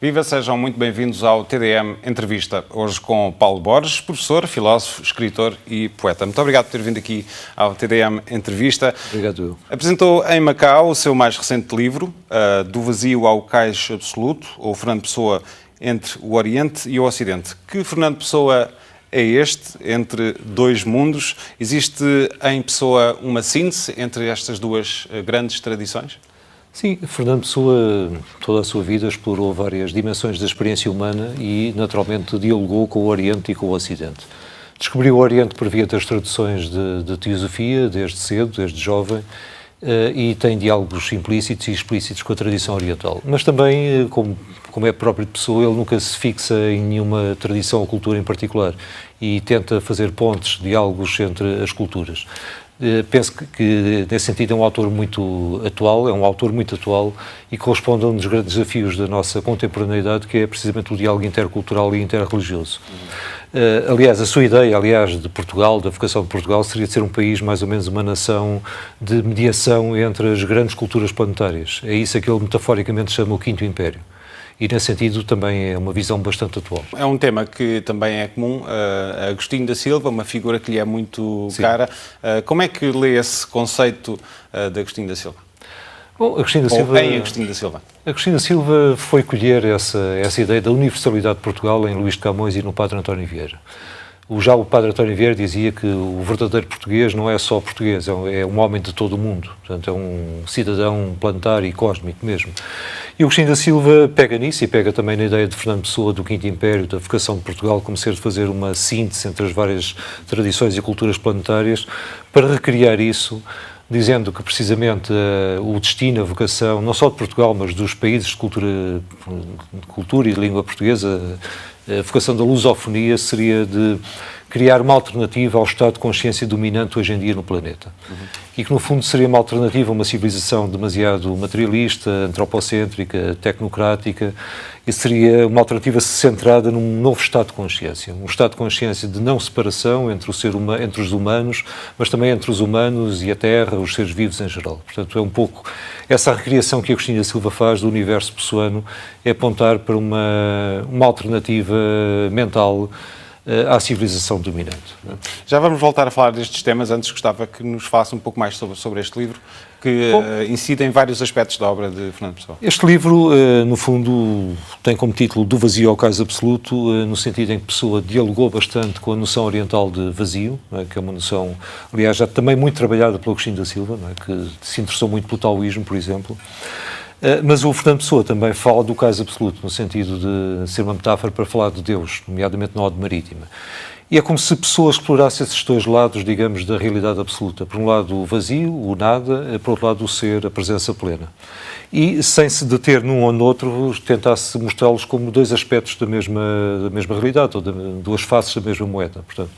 Viva, sejam muito bem-vindos ao TDM Entrevista. Hoje com Paulo Borges, professor, filósofo, escritor e poeta. Muito obrigado por ter vindo aqui ao TDM Entrevista. Obrigado. Apresentou em Macau o seu mais recente livro, Do Vazio ao Cais Absoluto, ou Fernando Pessoa entre o Oriente e o Ocidente. Que Fernando Pessoa é este, entre dois mundos? Existe em Pessoa uma síntese entre estas duas grandes tradições? Sim, Fernando Pessoa, toda a sua vida, explorou várias dimensões da experiência humana e, naturalmente, dialogou com o Oriente e com o Ocidente. Descobriu o Oriente por via das traduções de teosofia, desde cedo, desde jovem, e tem diálogos implícitos e explícitos com a tradição oriental. Mas também, como é próprio de Pessoa, ele nunca se fixa em nenhuma tradição ou cultura em particular e tenta fazer pontes, diálogos entre as culturas. Penso que, nesse sentido, é um autor muito atual, e corresponde a um dos grandes desafios da nossa contemporaneidade, que é precisamente o diálogo intercultural e interreligioso. Aliás, a sua ideia, de Portugal, da vocação de Portugal, seria de ser um país, mais ou menos uma nação de mediação entre as grandes culturas planetárias. É isso que ele metaforicamente chama o Quinto Império. E, nesse sentido, também é uma visão bastante atual. É um tema que também é comum a Agostinho da Silva, uma figura que lhe é muito cara. Como é que lê esse conceito de Agostinho da Silva? Bom, Agostinho da Silva, em Agostinho da Silva. Agostinho da Silva foi colher essa ideia da universalidade de Portugal em Luís de Camões e no Padre António Vieira. Já o Padre António Vieira dizia que o verdadeiro português não é só português, é um homem de todo o mundo, portanto é um cidadão planetário e cósmico mesmo. E o Agostinho da Silva pega nisso e pega também na ideia de Fernando Pessoa, do Quinto Império, da vocação de Portugal, como ser de fazer uma síntese entre as várias tradições e culturas planetárias, para recriar isso, dizendo que precisamente o destino, a vocação, não só de Portugal, mas dos países de cultura e de língua portuguesa, a vocação da lusofonia seria de criar uma alternativa ao estado de consciência dominante hoje em dia no planeta. E que, no fundo, seria uma alternativa a uma civilização demasiado materialista, antropocêntrica, tecnocrática, e seria uma alternativa centrada num novo estado de consciência. Um estado de consciência de não separação entre os humanos, mas também entre os humanos e a Terra, os seres vivos em geral. Portanto, é um pouco essa recriação que Agostinho da Silva faz do universo pessoano, é apontar para uma alternativa mental à civilização dominante. Já vamos voltar a falar destes temas. Antes gostava que nos falasse um pouco mais sobre este livro, que incide em vários aspectos da obra de Fernando Pessoa. Este livro, no fundo, tem como título Do Vazio ao Cais Absoluto, no sentido em que Pessoa dialogou bastante com a noção oriental de vazio, que é uma noção, aliás, já também muito trabalhada pelo Agostinho da Silva, que se interessou muito pelo taoísmo, por exemplo. Mas o Fernando Pessoa também fala do cais absoluto, no sentido de ser uma metáfora para falar de Deus, nomeadamente na Ode Marítima. E é como se Pessoa explorasse esses dois lados, digamos, da realidade absoluta. Por um lado o vazio, o nada, por outro lado o ser, a presença plena. E, sem se deter num ou no outro, tentasse mostrá-los como dois aspectos da mesma realidade, ou duas faces da mesma moeda. Portanto,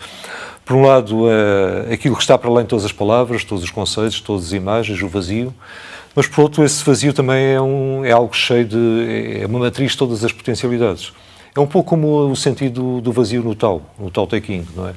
por um lado, aquilo que está para além de todas as palavras, todos os conceitos, todas as imagens, o vazio. Mas, por outro, esse vazio também é algo cheio é uma matriz de todas as potencialidades. É um pouco como o sentido do vazio no Tao Te Ching, não é?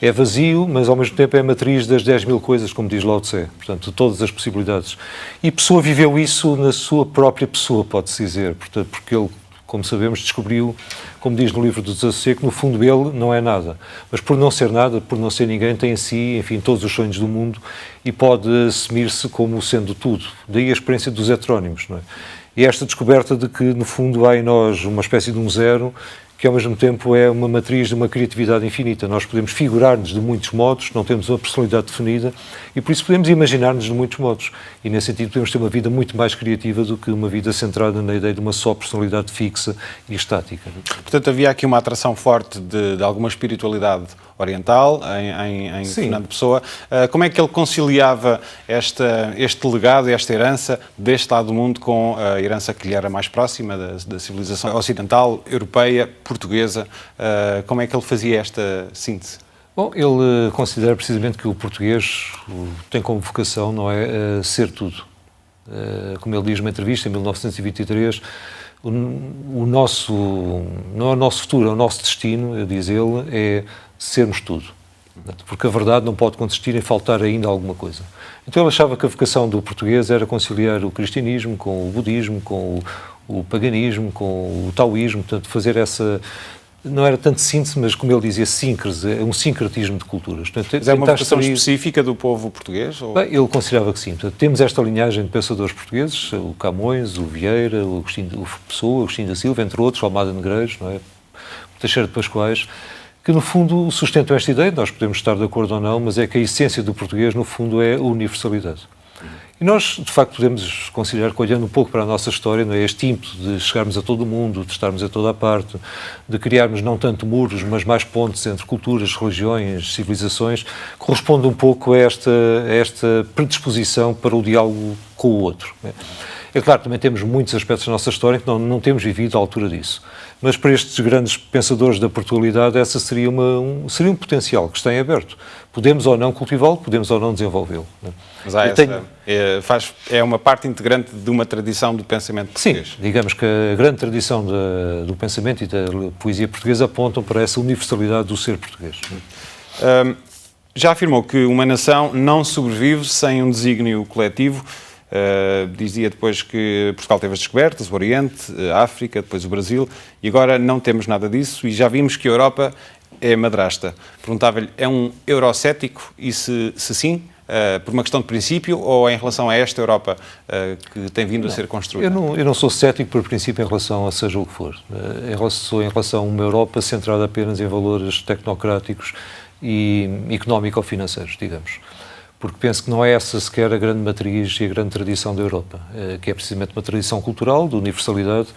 É vazio, mas ao mesmo tempo é a matriz das 10.000 coisas, como diz Lao Tse, portanto, de todas as possibilidades. E Pessoa viveu isso na sua própria pessoa, pode-se dizer, portanto, porque ele, como sabemos, descobriu, como diz no livro do Desassossego, que no fundo ele não é nada. Mas por não ser nada, por não ser ninguém, tem em si, enfim, todos os sonhos do mundo e pode assumir-se como sendo tudo. Daí a experiência dos heterónimos, não é? E esta descoberta de que, no fundo, há em nós uma espécie de um zero que, ao mesmo tempo, é uma matriz de uma criatividade infinita. Nós podemos figurar-nos de muitos modos, não temos uma personalidade definida e, por isso, podemos imaginar-nos de muitos modos. E, nesse sentido, podemos ter uma vida muito mais criativa do que uma vida centrada na ideia de uma só personalidade fixa e estática. Portanto, havia aqui uma atração forte de alguma espiritualidade oriental em Fernando Pessoa. Como é que ele conciliava este legado, esta herança deste lado do mundo com a herança que lhe era mais próxima da civilização ocidental, europeia, portuguesa? Como é que ele fazia esta síntese? Bom, ele considera precisamente que o português tem como vocação, não é, ser tudo. Como ele diz numa entrevista em 1923, não é o nosso futuro, é o nosso destino, diz ele, é sermos tudo. Porque a verdade não pode consistir em faltar ainda alguma coisa. Então ele achava que a vocação do português era conciliar o cristianismo com o budismo, com o paganismo, com o taoísmo, portanto fazer essa... Não era tanto síntese, mas como ele dizia, síncrese, um sincretismo de culturas. Portanto, mas é uma vocação específica do povo português? Ou... Bem, ele considerava que sim. Portanto, temos esta linhagem de pensadores portugueses, o Camões, o Vieira, o Pessoa, o Agostinho da Silva, entre outros, o Almada Negreiros, não é? O Teixeira de Pascoais, que no fundo sustentam esta ideia, nós podemos estar de acordo ou não, mas é que a essência do português, no fundo, é a universalidade. E nós, de facto, podemos considerar que, olhando um pouco para a nossa história, não é, este ímpeto de chegarmos a todo o mundo, de estarmos a toda a parte, de criarmos não tanto muros, mas mais pontes entre culturas, religiões, civilizações, corresponde um pouco a esta predisposição para o diálogo com o outro. É claro, também temos muitos aspectos da nossa história que não temos vivido à altura disso. Mas para estes grandes pensadores da Portugalidade, essa seria seria um potencial que está em aberto. Podemos ou não cultivá-lo, podemos ou não desenvolvê-lo. Mas é uma parte integrante de uma tradição do pensamento português. Sim, digamos que a grande tradição do pensamento e da poesia portuguesa apontam para essa universalidade do ser português. Já afirmou que uma nação não sobrevive sem um desígnio coletivo. Dizia depois que Portugal teve as descobertas, o Oriente, a África, depois o Brasil, e agora não temos nada disso, e já vimos que a Europa é madrasta. Perguntava-lhe, é um eurocético? E se sim, por uma questão de princípio, ou em relação a esta Europa que tem vindo a ser construída? Eu não sou cético por princípio em relação a seja o que for. Sou em relação a uma Europa centrada apenas em valores tecnocráticos e económico-financeiros, digamos. Porque penso que não é essa sequer a grande matriz e a grande tradição da Europa, que é precisamente uma tradição cultural, de universalidade,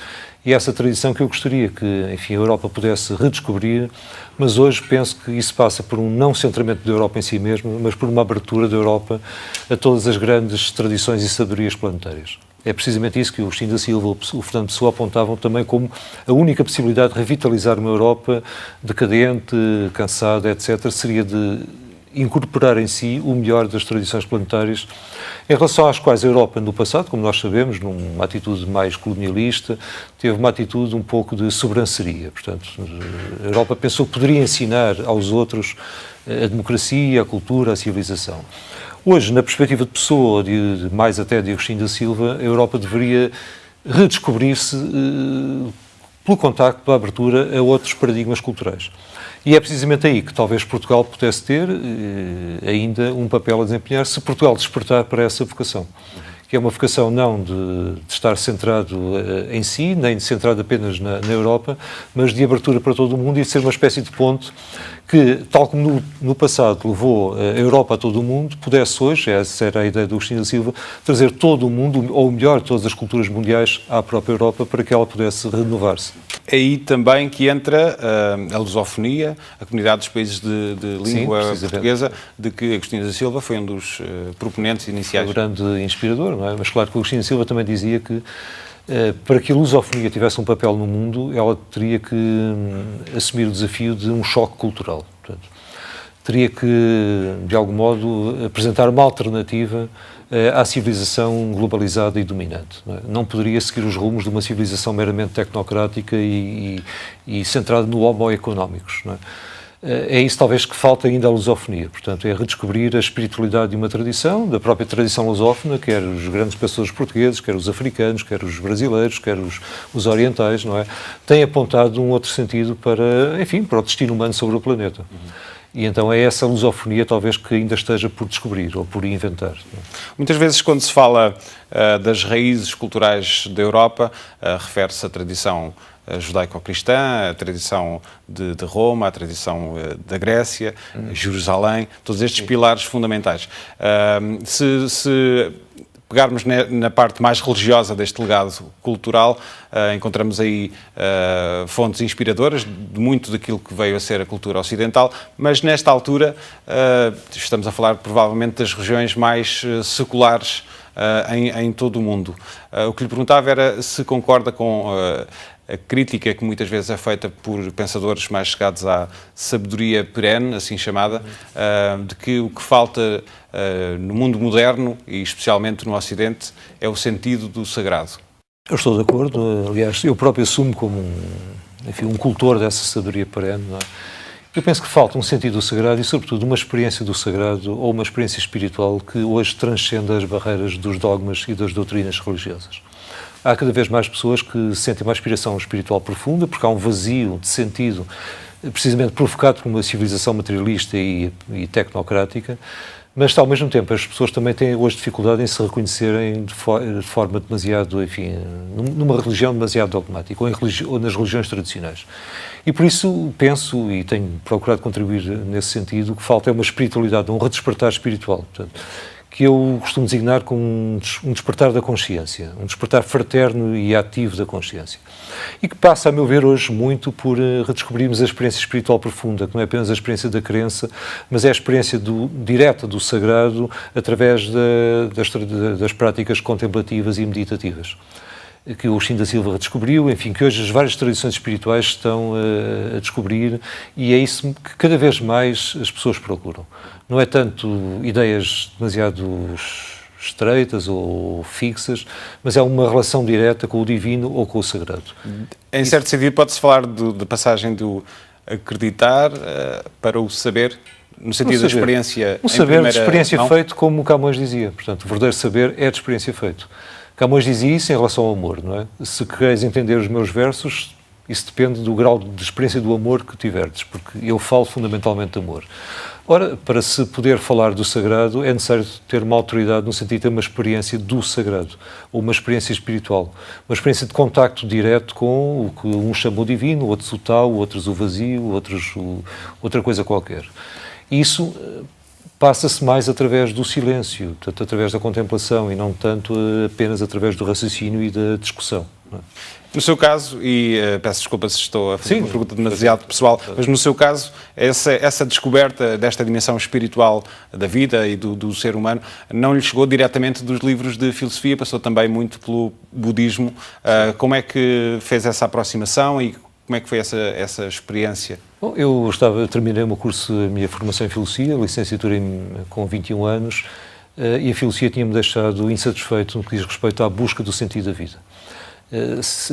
e essa tradição que eu gostaria que, enfim, a Europa pudesse redescobrir, mas hoje penso que isso passa por um não centramento da Europa em si mesma, mas por uma abertura da Europa a todas as grandes tradições e sabedorias planetárias. É precisamente isso que o Agostinho da Silva, o Fernando Pessoa apontavam também como a única possibilidade de revitalizar uma Europa decadente, cansada, etc., seria de incorporar em si o melhor das tradições planetárias, em relação às quais a Europa, no passado, como nós sabemos, numa atitude mais colonialista, teve uma atitude um pouco de sobranceria. Portanto, a Europa pensou que poderia ensinar aos outros a democracia, a cultura, a civilização. Hoje, na perspectiva de Pessoa, mais até de Agostinho da Silva, a Europa deveria redescobrir-se pelo contacto, pela abertura a outros paradigmas culturais. E é precisamente aí que talvez Portugal pudesse ter ainda um papel a desempenhar, se Portugal despertar para essa vocação. Que é uma vocação não de estar centrado em si, nem de centrado apenas na Europa, mas de abertura para todo o mundo e de ser uma espécie de ponte que, tal como no passado levou a Europa a todo o mundo, pudesse hoje, essa era a ideia do Agostinho da Silva, trazer todo o mundo, ou melhor, todas as culturas mundiais à própria Europa para que ela pudesse renovar-se. É aí também que entra a lusofonia, a comunidade dos países de língua portuguesa, de que Agostinho da Silva foi um dos proponentes iniciais. Foi um grande inspirador, não é? Mas claro que o Agostinho da Silva também dizia que para que a lusofonia tivesse um papel no mundo, ela teria que assumir o desafio de um choque cultural. Portanto, teria que, de algum modo, apresentar uma alternativa à civilização globalizada e dominante. Não poderia seguir os rumos de uma civilização meramente tecnocrática e centrada no homo económicos. É isso talvez que falta ainda à lusofonia, portanto é redescobrir a espiritualidade de uma tradição, da própria tradição lusófona, quer os grandes pensadores portugueses, quer os africanos, quer os brasileiros, quer os orientais, não é? Têm apontado um outro sentido para, enfim, para o destino humano sobre o planeta. E então é essa lusofonia talvez que ainda esteja por descobrir ou por inventar. Muitas vezes quando se fala das raízes culturais da Europa, refere-se à tradição judaico-cristã, a tradição de Roma, a tradição da Grécia, Jerusalém, todos estes pilares fundamentais. Se pegarmos na parte mais religiosa deste legado cultural, encontramos aí fontes inspiradoras de muito daquilo que veio a ser a cultura ocidental, mas nesta altura estamos a falar provavelmente das regiões mais seculares em todo o mundo. O que lhe perguntava era se concorda com a crítica que muitas vezes é feita por pensadores mais chegados à sabedoria perene, assim chamada, de que o que falta no mundo moderno, e especialmente no Ocidente, é o sentido do sagrado. Eu estou de acordo. Aliás, eu próprio assumo como um cultor dessa sabedoria perene, não é? Eu penso que falta um sentido do sagrado e, sobretudo, uma experiência do sagrado ou uma experiência espiritual que hoje transcende as barreiras dos dogmas e das doutrinas religiosas. Há cada vez mais pessoas que sentem uma aspiração espiritual profunda, porque há um vazio de sentido, precisamente provocado por uma civilização materialista e tecnocrática, mas, ao mesmo tempo, as pessoas também têm hoje dificuldade em se reconhecerem de forma demasiado, enfim, numa religião demasiado dogmática, ou nas religiões tradicionais. E por isso penso, e tenho procurado contribuir nesse sentido, que falta é uma espiritualidade, um redespertar espiritual, portanto, que eu costumo designar como um despertar da consciência, um despertar fraterno e ativo da consciência. E que passa, a meu ver, hoje muito por redescobrirmos a experiência espiritual profunda, que não é apenas a experiência da crença, mas é a experiência direta do sagrado através das práticas contemplativas e meditativas, que o Agostinho da Silva redescobriu, enfim, que hoje as várias tradições espirituais estão a descobrir, e é isso que cada vez mais as pessoas procuram. Não é tanto ideias demasiado estreitas ou fixas, mas é uma relação direta com o divino ou com o sagrado. Em certo sentido, pode-se falar da passagem do acreditar para o saber, no sentido da experiência. O saber de experiência feito, como o Camões dizia. Portanto, o verdadeiro saber é de experiência feito. Camões dizia isso em relação ao amor, não é? Se queres entender os meus versos, isso depende do grau de experiência do amor que tiverdes, porque eu falo fundamentalmente de amor. Ora, para se poder falar do sagrado, é necessário ter uma autoridade no sentido de ter uma experiência do sagrado, ou uma experiência espiritual, uma experiência de contacto direto com o que uns chamam o divino, outros o tal, outros o vazio, outros outra coisa qualquer. Isso passa-se mais através do silêncio, portanto, através da contemplação, e não tanto apenas através do raciocínio e da discussão. Não é? No seu caso, e peço desculpa se estou a fazer uma pergunta demasiado pessoal, mas no seu caso, essa descoberta desta dimensão espiritual da vida e do ser humano não lhe chegou diretamente dos livros de filosofia, passou também muito pelo budismo. Como é que fez essa aproximação e como é que foi essa experiência? Bom, eu terminei o meu curso, a minha formação em filosofia, licenciatura com 21 anos, e a filosofia tinha-me deixado insatisfeito no que diz respeito à busca do sentido da vida.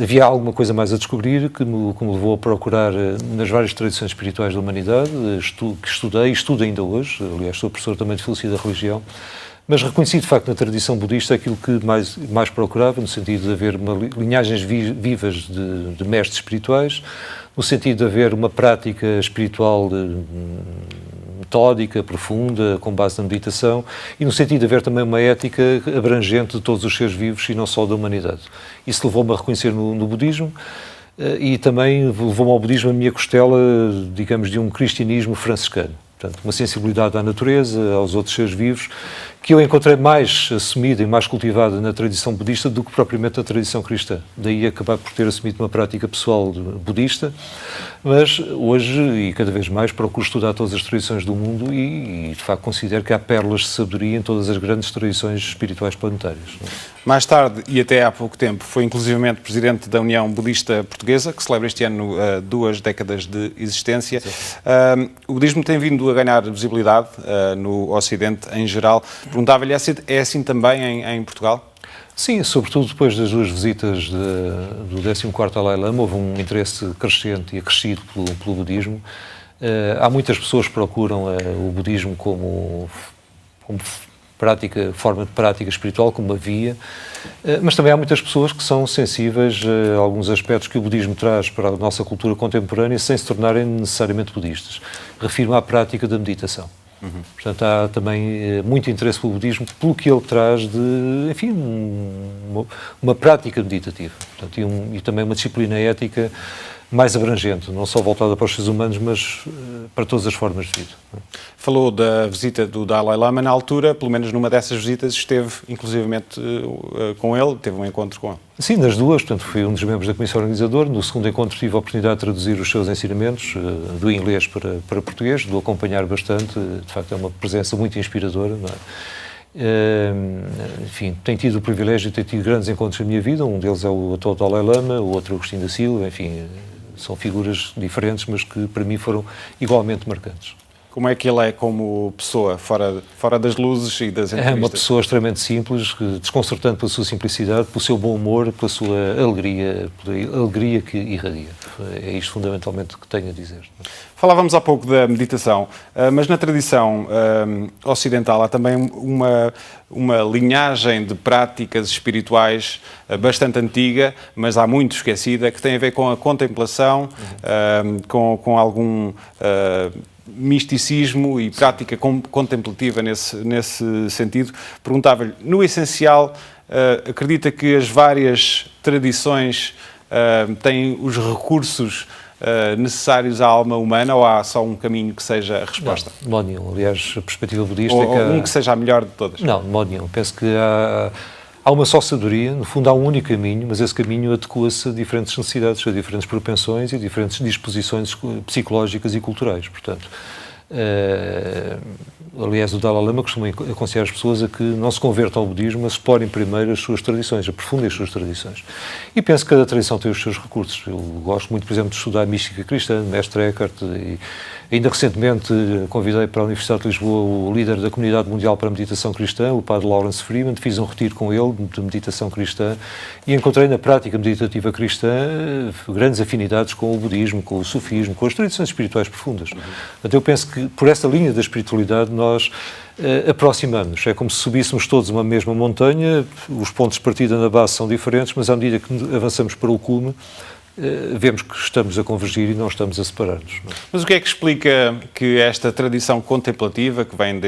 Havia alguma coisa mais a descobrir que me levou a procurar nas várias tradições espirituais da humanidade, que estudei e estudo ainda hoje, aliás sou professor também de filosofia da religião, mas reconheci de facto na tradição budista aquilo que mais procurava, no sentido de haver linhagens vivas de mestres espirituais, no sentido de haver uma prática espiritual metódica, profunda, com base na meditação, e no sentido de haver também uma ética abrangente de todos os seres vivos e não só da humanidade. Isso levou-me a reconhecer no budismo, e também levou-me ao budismo a minha costela, digamos, de um cristianismo franciscano. Portanto, uma sensibilidade à natureza, aos outros seres vivos, que eu encontrei mais assumida e mais cultivada na tradição budista do que propriamente na tradição cristã. Daí acabar por ter assumido uma prática pessoal budista, mas hoje, e cada vez mais, procuro estudar todas as tradições do mundo e de facto, considero que há pérolas de sabedoria em todas as grandes tradições espirituais planetárias. Mais tarde, e até há pouco tempo, foi inclusivamente presidente da União Budista Portuguesa, que celebra este ano 2 décadas de existência. O budismo tem vindo a ganhar visibilidade no Ocidente em geral. Perguntava-lhe, é assim também em Portugal? Sim, sobretudo depois das duas visitas do 14º Dalai Lama, houve um interesse crescente e acrescido pelo budismo. Há muitas pessoas que procuram o budismo como forma de prática espiritual, como uma via, mas também há muitas pessoas que são sensíveis a alguns aspectos que o budismo traz para a nossa cultura contemporânea sem se tornarem necessariamente budistas. Refiro-me à prática da meditação. Portanto, há também muito interesse pelo budismo, pelo que ele traz de, enfim, uma prática meditativa. Portanto, e também uma disciplina ética mais abrangente, não só voltada para os seres humanos, mas para todas as formas de vida. Falou da visita do Dalai Lama. Na altura, pelo menos numa dessas visitas, esteve inclusivamente com ele, teve um encontro com ele. Sim, nas duas. Portanto, fui um dos membros da comissão organizadora. No segundo encontro tive a oportunidade de traduzir os seus ensinamentos do inglês para português, de o acompanhar bastante. De facto, é uma presença muito inspiradora, não é? Enfim, tenho tido o privilégio de ter tido grandes encontros na minha vida. Um deles é o atual Dalai Lama, o outro é o Agostinho da Silva. Enfim, são figuras diferentes, mas que para mim foram igualmente marcantes. Como é que ele é como pessoa, fora das luzes e das entrevistas? É uma pessoa extremamente simples, desconcertante pela sua simplicidade, pelo seu bom humor, pela sua alegria, pela alegria que irradia. É isto fundamentalmente que tenho a dizer. Falávamos há pouco da meditação, mas na tradição ocidental há também uma linhagem de práticas espirituais bastante antiga, mas há muito esquecida, que tem a ver com a contemplação, com algum misticismo e prática contemplativa nesse sentido. Perguntava-lhe, no essencial, acredita que as várias tradições têm os recursos necessários à alma humana, ou há só um caminho que seja a resposta? Não, de modo nenhum. Aliás, a perspectiva budista ou um que seja a melhor de todas? Não, de modo nenhum. Penso que há uma só sabedoria, no fundo há um único caminho, mas esse caminho adequa-se a diferentes necessidades, a diferentes propensões e a diferentes disposições psicológicas e culturais. Portanto, aliás, o Dalai Lama costuma aconselhar as pessoas a que não se convertam ao budismo, mas explorem primeiro as suas tradições, aprofundem as suas tradições. E penso que cada tradição tem os seus recursos. Eu gosto muito, por exemplo, de estudar a mística cristã, Mestre Eckhart, e ainda recentemente convidei para a Universidade de Lisboa o líder da Comunidade Mundial para a Meditação Cristã, o Padre Lawrence Freeman. Fiz um retiro com ele de meditação cristã e encontrei na prática meditativa cristã grandes afinidades com o budismo, com o sufismo, com as tradições espirituais profundas. Portanto, eu penso que por esta linha da espiritualidade nós aproximamos-nos. É como se subíssemos todos uma mesma montanha, os pontos de partida na base são diferentes, mas à medida que avançamos para o cume, vemos que estamos a convergir e não estamos a separar-nos. Mas o que é que explica que esta tradição contemplativa, que vem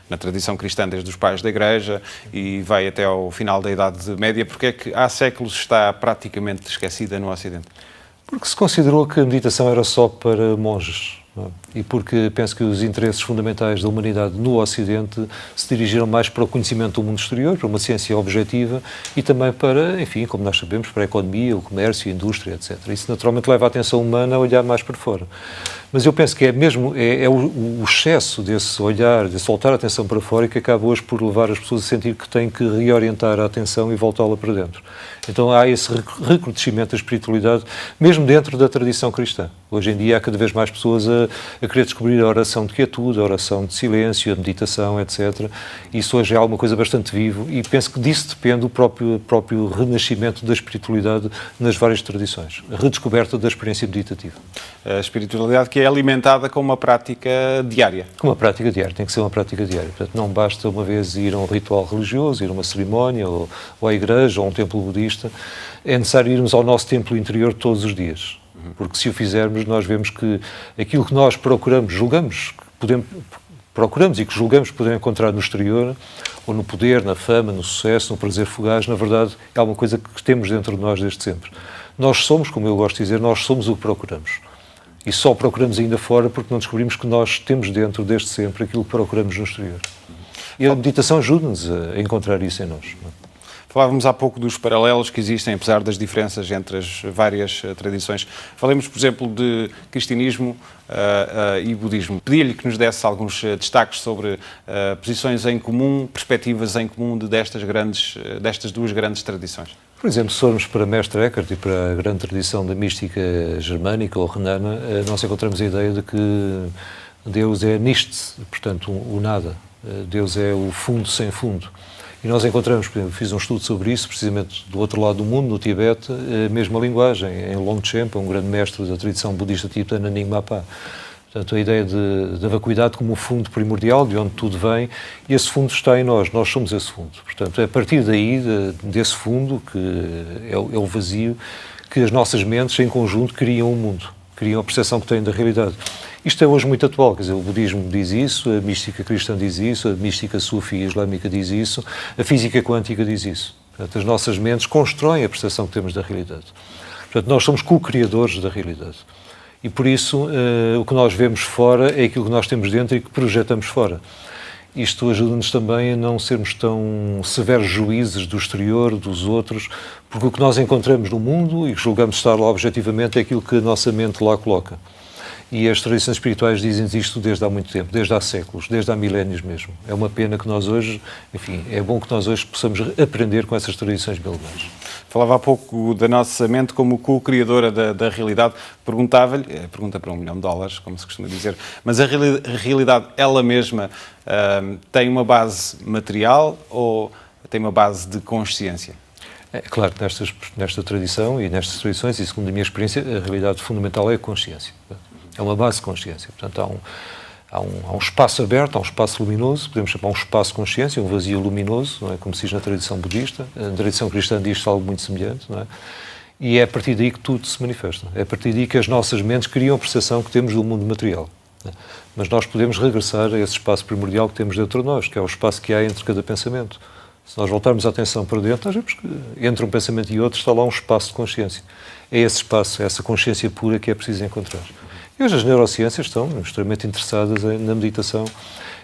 na tradição cristã, desde os pais da Igreja e vai até ao final da Idade Média, porque é que há séculos está praticamente esquecida no Ocidente? Porque se considerou que a meditação era só para monges. E porque penso que os interesses fundamentais da humanidade no Ocidente se dirigiram mais para o conhecimento do mundo exterior, para uma ciência objetiva e também para, enfim, como nós sabemos, para a economia, o comércio, a indústria, etc. Isso naturalmente leva a atenção humana a olhar mais para fora. Mas eu penso que é mesmo o excesso desse olhar, desse voltar a atenção para fora, que acaba hoje por levar as pessoas a sentir que têm que reorientar a atenção e voltá-la para dentro. Então há esse recrudescimento da espiritualidade, mesmo dentro da tradição cristã. Hoje em dia há cada vez mais pessoas a querer descobrir a oração de quietude, a oração de silêncio, a meditação, etc. Isso hoje é alguma coisa bastante vivo e penso que disso depende o próprio renascimento da espiritualidade nas várias tradições, a redescoberta da experiência meditativa. A espiritualidade que é alimentada com uma prática diária. Com uma prática diária, tem que ser uma prática diária. Portanto, não basta uma vez ir a um ritual religioso, ir a uma cerimónia, ou à igreja, ou a um templo budista. É necessário irmos ao nosso templo interior todos os dias. Porque se o fizermos, nós vemos que aquilo que nós procuramos, procuramos e que julgamos poder encontrar no exterior, ou no poder, na fama, no sucesso, no prazer fugaz, na verdade, é alguma coisa que temos dentro de nós desde sempre. Nós somos, como eu gosto de dizer, nós somos o que procuramos. E só o procuramos ainda fora porque não descobrimos que nós temos dentro, desde sempre, aquilo que procuramos no exterior. E a meditação ajuda-nos a encontrar isso em nós. Falávamos há pouco dos paralelos que existem, apesar das diferenças entre as várias tradições. Falemos, por exemplo, de cristianismo e budismo. Pedi-lhe que nos desse alguns destaques sobre posições em comum, perspectivas em comum destas duas grandes tradições. Por exemplo, se formos para Mestre Eckhart e para a grande tradição da mística germânica ou renana, nós encontramos a ideia de que Deus é nichts, portanto, o nada. Deus é o fundo sem fundo. E nós encontramos, por exemplo, fiz um estudo sobre isso, precisamente do outro lado do mundo, no Tibete, a mesma linguagem, em Longchenpa, um grande mestre da tradição budista tibetana, Nyingma Pa. Portanto, a ideia da vacuidade como o fundo primordial, de onde tudo vem, e esse fundo está em nós somos esse fundo. Portanto, é a partir daí, desse fundo, que é o vazio, que as nossas mentes, em conjunto, criam o mundo, criam a percepção que têm da realidade. Isto é hoje muito atual, quer dizer, o budismo diz isso, a mística cristã diz isso, a mística sufi islâmica diz isso, a física quântica diz isso. Portanto, as nossas mentes constroem a percepção que temos da realidade. Portanto, nós somos co-criadores da realidade. E por isso, o que nós vemos fora é aquilo que nós temos dentro e que projetamos fora. Isto ajuda-nos também a não sermos tão severos juízes do exterior, dos outros, porque o que nós encontramos no mundo e que julgamos estar lá objetivamente é aquilo que a nossa mente lá coloca. E as tradições espirituais dizem isto desde há muito tempo, desde há séculos, desde há milénios mesmo. É uma pena que nós hoje, enfim, é bom que nós hoje possamos aprender com essas tradições milenares. Falava há pouco da nossa mente como co-criadora da realidade. Perguntava-lhe, pergunta para $1 milhão, como se costuma dizer, mas a realidade, ela mesma, tem uma base material ou tem uma base de consciência? É claro que nesta tradição e nestas tradições, e segundo a minha experiência, a realidade fundamental é a consciência. É uma base de consciência. Portanto, há um espaço aberto, há um espaço luminoso, podemos chamar um espaço de consciência, um vazio luminoso, não é? Como se diz na tradição budista. A tradição cristã diz algo muito semelhante, não é? E é a partir daí que tudo se manifesta. É a partir daí que as nossas mentes criam a percepção que temos do mundo material. Não é? Mas nós podemos regressar a esse espaço primordial que temos dentro de nós, que é o espaço que há entre cada pensamento. Se nós voltarmos a atenção para dentro, nós vemos que entre um pensamento e outro está lá um espaço de consciência. É esse espaço, é essa consciência pura que é preciso encontrar. E hoje as neurociências estão extremamente interessadas na meditação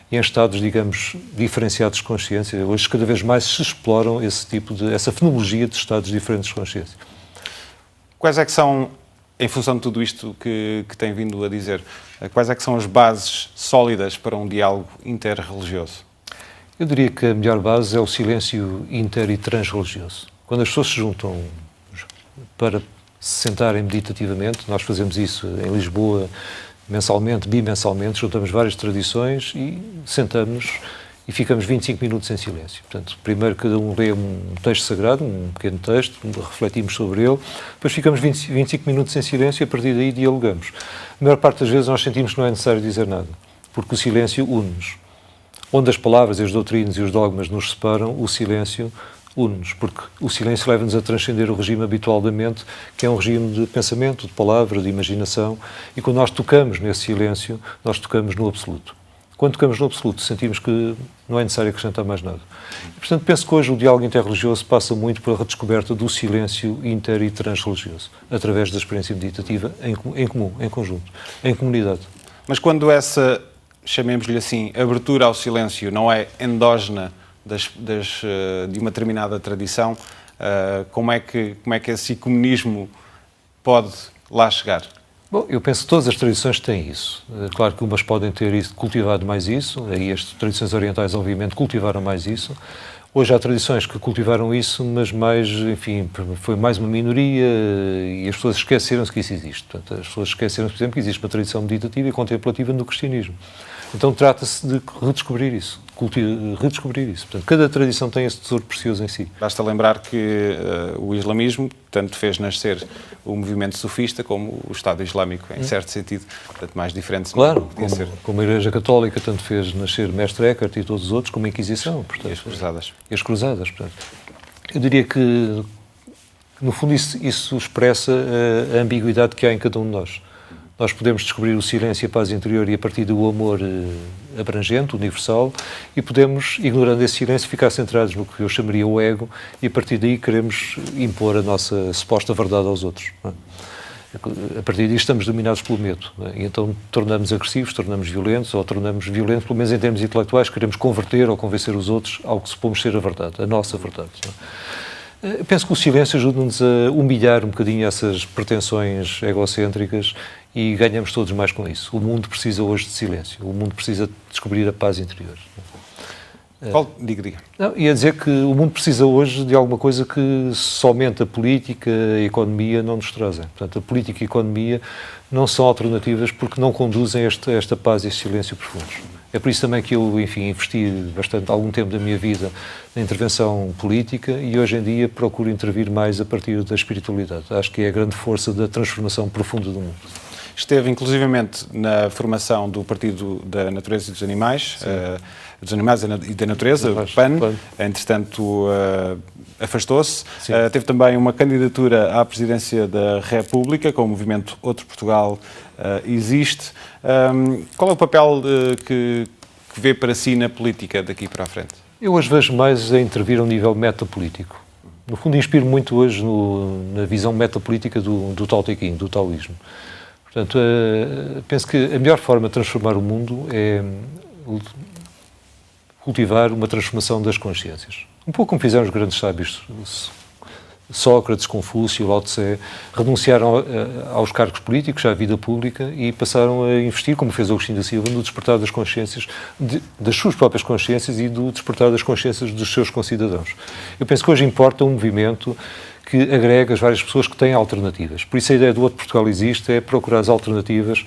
e em estados, digamos, diferenciados de consciência. Hoje cada vez mais se exploram essa fenomenologia de estados diferentes de consciência. Quais é que são, em função de tudo isto que tem vindo a dizer, quais é que são as bases sólidas para um diálogo interreligioso? Eu diria que a melhor base é o silêncio inter e transreligioso. Quando as pessoas se juntam para se sentarem meditativamente, nós fazemos isso em Lisboa mensalmente, bimensalmente, juntamos várias tradições e sentamos e ficamos 25 minutos em silêncio. Portanto, primeiro cada um lê um texto sagrado, um pequeno texto, refletimos sobre ele, depois ficamos 25 minutos em silêncio e a partir daí dialogamos. A maior parte das vezes nós sentimos que não é necessário dizer nada, porque o silêncio une-nos. Onde as palavras, as doutrinas e os dogmas nos separam, o silêncio une-nos, porque o silêncio leva-nos a transcender o regime habitual da mente, que é um regime de pensamento, de palavra, de imaginação, e quando nós tocamos nesse silêncio, nós tocamos no absoluto. Quando tocamos no absoluto, sentimos que não é necessário acrescentar mais nada. E, portanto, penso que hoje o diálogo interreligioso passa muito pela redescoberta do silêncio inter- e transreligioso, através da experiência meditativa em comum, em conjunto, em comunidade. Mas quando essa, chamemos-lhe assim, abertura ao silêncio não é endógena de uma determinada tradição, como é que esse ecumenismo pode lá chegar? Bom, eu penso que todas as tradições têm isso. Claro que umas podem ter cultivado mais isso, aí as tradições orientais, obviamente, cultivaram mais isso. Hoje há tradições que cultivaram isso, mas mais, enfim, foi mais uma minoria e as pessoas esqueceram-se que isso existe. Portanto, as pessoas esqueceram-se, por exemplo, que existe uma tradição meditativa e contemplativa no cristianismo. Então trata-se de redescobrir isso, redescobrir isso. Portanto, cada tradição tem esse tesouro precioso em si. Basta lembrar que o islamismo tanto fez nascer o movimento sufista como o Estado Islâmico, em certo sentido, portanto mais diferente. Claro, como a Igreja Católica tanto fez nascer Mestre Eckhart e todos os outros, como a Inquisição. Portanto, e as Cruzadas. E as Cruzadas, portanto. Eu diria que, no fundo, isso expressa a ambiguidade que há em cada um de nós. Nós podemos descobrir o silêncio e a paz interior e a partir do amor abrangente, universal, e podemos, ignorando esse silêncio, ficar centrados no que eu chamaria o ego e a partir daí queremos impor a nossa suposta verdade aos outros. Não é? A partir daí estamos dominados pelo medo. Não é? E então tornamos agressivos, tornamos violentos, ou tornamos violentos, pelo menos em termos intelectuais, queremos converter ou convencer os outros ao que supomos ser a verdade, a nossa verdade. Não é? Eu penso que o silêncio ajuda-nos a humilhar um bocadinho essas pretensões egocêntricas e ganhamos todos mais com isso. O mundo precisa hoje de silêncio. O mundo precisa de descobrir a paz interior. Diga. Não, ia dizer que o mundo precisa hoje de alguma coisa que somente a política e a economia não nos trazem. Portanto, a política e a economia não são alternativas porque não conduzem a esta paz e este silêncio profundos. É por isso também que eu, enfim, investi algum tempo da minha vida na intervenção política e hoje em dia procuro intervir mais a partir da espiritualidade. Acho que é a grande força da transformação profunda do mundo. Esteve, inclusivamente, na formação do Partido da Natureza e dos Animais, e da Natureza, o PAN. Entretanto, afastou-se. Teve também uma candidatura à presidência da República, com o movimento Outro Portugal existe. Qual é o papel que vê para si na política daqui para a frente? Eu hoje vejo mais a intervir a um nível metapolítico. No fundo, inspiro muito hoje na visão metapolítica do Tao Te Ching, do taoísmo. Portanto, penso que a melhor forma de transformar o mundo é cultivar uma transformação das consciências. Um pouco como fizeram os grandes sábios Sócrates, Confúcio, Lao Tse, renunciaram aos cargos políticos, à vida pública, e passaram a investir, como fez Agostinho da Silva, no despertar das consciências, das suas próprias consciências e do despertar das consciências dos seus concidadãos. Eu penso que hoje importa um movimento que agrega as várias pessoas que têm alternativas. Por isso a ideia do Outro Portugal Existe é procurar as alternativas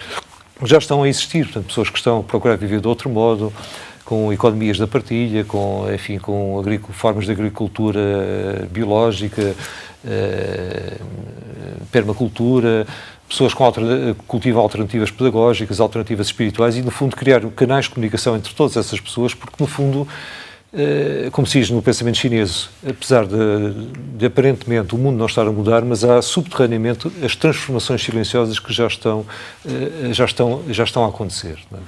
que já estão a existir, portanto, pessoas que estão a procurar viver de outro modo, com economias da partilha, com formas de agricultura biológica, permacultura, pessoas que cultivam alternativas pedagógicas, alternativas espirituais e, no fundo, criar canais de comunicação entre todas essas pessoas, porque, no fundo, como se diz no pensamento chinês, apesar de aparentemente o mundo não estar a mudar, mas há subterraneamente as transformações silenciosas que já estão a acontecer. Não é?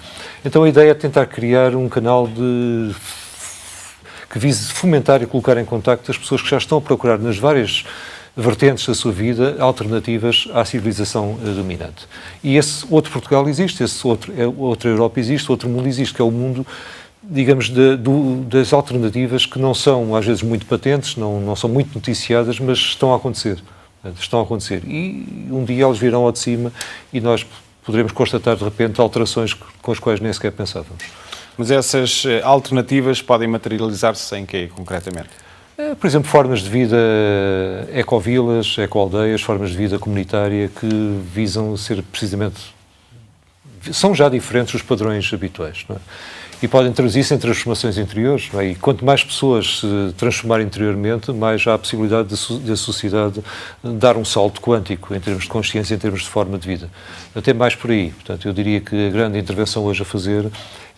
Então a ideia é tentar criar um canal que vise fomentar e colocar em contacto as pessoas que já estão a procurar nas várias vertentes da sua vida alternativas à civilização dominante. E esse outro Portugal existe, outra Europa existe, outro mundo existe, que é o mundo, digamos, das alternativas que não são, às vezes, muito patentes, não são muito noticiadas, mas estão a acontecer. Estão a acontecer. E um dia eles virão ao de cima e nós poderemos constatar, de repente, alterações com as quais nem sequer pensávamos. Mas essas alternativas podem materializar-se em quê, concretamente? Por exemplo, formas de vida ecovilas, ecoaldeias, formas de vida comunitária que visam ser precisamente... São já diferentes dos padrões habituais, não é? E podem traduzir-se em transformações interiores. Não é? E quanto mais pessoas se transformarem interiormente, mais há a possibilidade da sociedade dar um salto quântico em termos de consciência, em termos de forma de vida. Até mais por aí. Portanto, eu diria que a grande intervenção hoje a fazer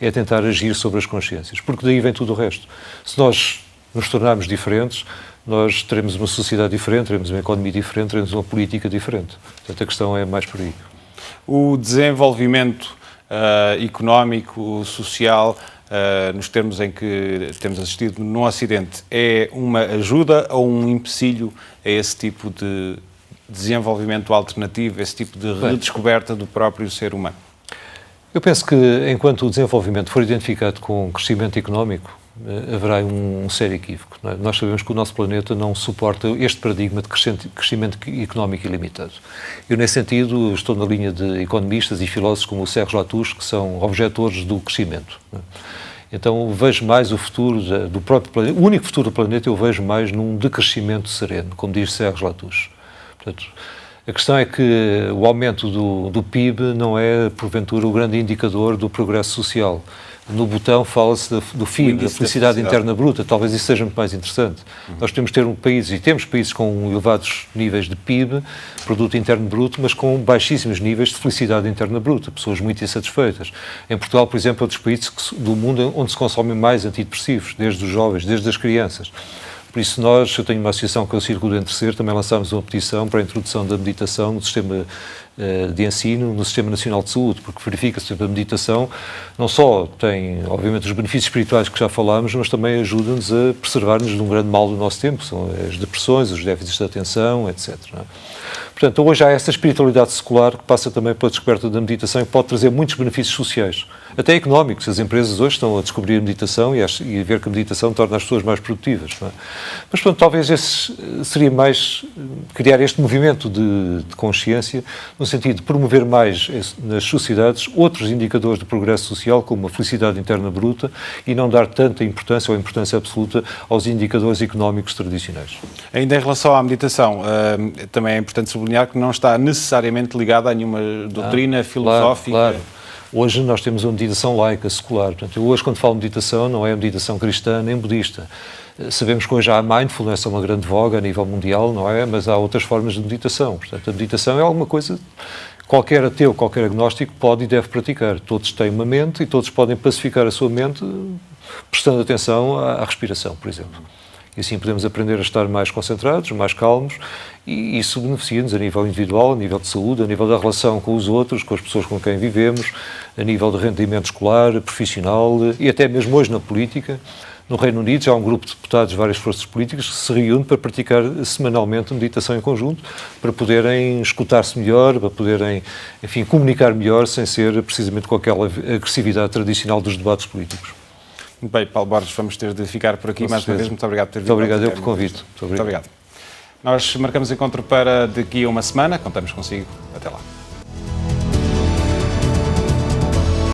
é tentar agir sobre as consciências, porque daí vem tudo o resto. Se nós nos tornarmos diferentes, nós teremos uma sociedade diferente, teremos uma economia diferente, teremos uma política diferente. Portanto, a questão é mais por aí. O desenvolvimento económico, social, nos termos em que temos assistido no Ocidente, é uma ajuda ou um empecilho a esse tipo de desenvolvimento alternativo, esse tipo de redescoberta do próprio ser humano? Eu penso que, enquanto o desenvolvimento for identificado com crescimento económico, haverá um sério equívoco. Não é? Nós sabemos que o nosso planeta não suporta este paradigma de crescimento económico ilimitado. Eu, nesse sentido, estou na linha de economistas e filósofos como o Serge Latouche, que são objetores do crescimento. Não é? Então, vejo mais o futuro do próprio planeta, o único futuro do planeta eu vejo mais num decrescimento sereno, como diz Serge Latouche. Portanto, a questão é que o aumento do PIB não é, porventura, o grande indicador do progresso social. No botão fala-se do FIB, da felicidade interna bruta. Talvez isso seja muito mais interessante. Nós temos ter temos países com elevados níveis de PIB, produto interno bruto, mas com baixíssimos níveis de felicidade interna bruta, pessoas muito insatisfeitas. Em Portugal, por exemplo, é um dos países do mundo onde se consomem mais antidepressivos, desde os jovens, desde as crianças. Por isso eu tenho uma associação que é o Círculo do Entrecer, também lançámos uma petição para a introdução da meditação no sistema de ensino, no Sistema Nacional de Saúde, porque verifica-se que a meditação não só tem, obviamente, os benefícios espirituais que já falámos, mas também ajuda-nos a preservar-nos de um grande mal do nosso tempo, são as depressões, os déficits de atenção, etc. Não é? Portanto, hoje há essa espiritualidade secular que passa também pela descoberta da meditação e pode trazer muitos benefícios sociais, até económicos. As empresas hoje estão a descobrir a meditação e a ver que a meditação torna as pessoas mais produtivas. Não é? Mas, portanto, talvez esse seria mais criar este movimento de consciência no sentido de promover mais nas sociedades outros indicadores de progresso social, como a felicidade interna bruta, e não dar tanta importância ou importância absoluta aos indicadores económicos tradicionais. Ainda em relação à meditação, também é importante sublinhar que não está necessariamente ligada a nenhuma doutrina filosófica. Claro. Hoje nós temos uma meditação laica, secular. Portanto, eu hoje, quando falo de meditação, não é a meditação cristã nem budista. Sabemos que hoje há mindfulness, é uma grande voga a nível mundial, não é? Mas há outras formas de meditação. Portanto, a meditação é alguma coisa que qualquer ateu, qualquer agnóstico pode e deve praticar. Todos têm uma mente e todos podem pacificar a sua mente prestando atenção à respiração, por exemplo. E assim podemos aprender a estar mais concentrados, mais calmos, e isso beneficia-nos a nível individual, a nível de saúde, a nível da relação com os outros, com as pessoas com quem vivemos, a nível de rendimento escolar, profissional e até mesmo hoje na política. No Reino Unido já há um grupo de deputados de várias forças políticas que se reúne para praticar semanalmente meditação em conjunto, para poderem escutar-se melhor, para poderem, enfim, comunicar melhor, sem ser precisamente com aquela agressividade tradicional dos debates políticos. Muito bem, Paulo Borges, vamos ter de ficar por aqui. Mais uma vez, muito obrigado por ter vindo. Muito obrigado eu pelo convite. Muito obrigado. Nós marcamos encontro para daqui a uma semana. Contamos consigo. Até lá.